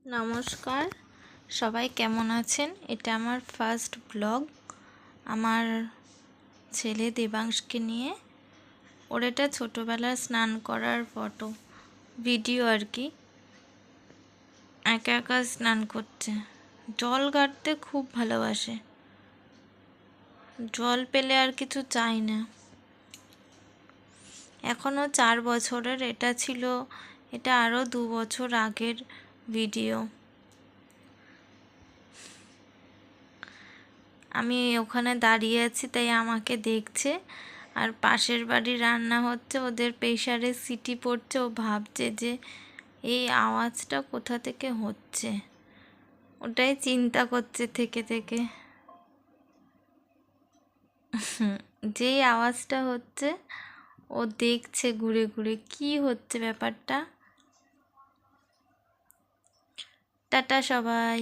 নমস্কার, সবাই কেমন আছেন? এটা আমার ফার্স্ট ব্লগ আমার ছেলে দেবাংশকে নিয়ে। ওর এটা ছোটোবেলার স্নান করার ফটো ভিডিও আর কি। একা একা স্নান করছে, জল ঘাঁটতে খুব ভালোবাসে, জল পেলে আর কিছু চাই না। এখনও 4 বছরের, এটা আরও 2 বছর আগের ভিডিও। আমি ওখানে দাঁড়িয়ে আছি তাই আমাকে দেখছে, আর পাশের বাড়ি রান্না হচ্ছে, ওদের প্রেশারে সিটি পড়ছে। ও ভাবছে যে এই আওয়াজটা কোথা থেকে হচ্ছে, ওটাই চিন্তা করছে থেকে থেকে। যেই আওয়াজটা হচ্ছে ও দেখছে ঘুরে ঘুরে কি হচ্ছে ব্যাপারটা। টাটা সবাই।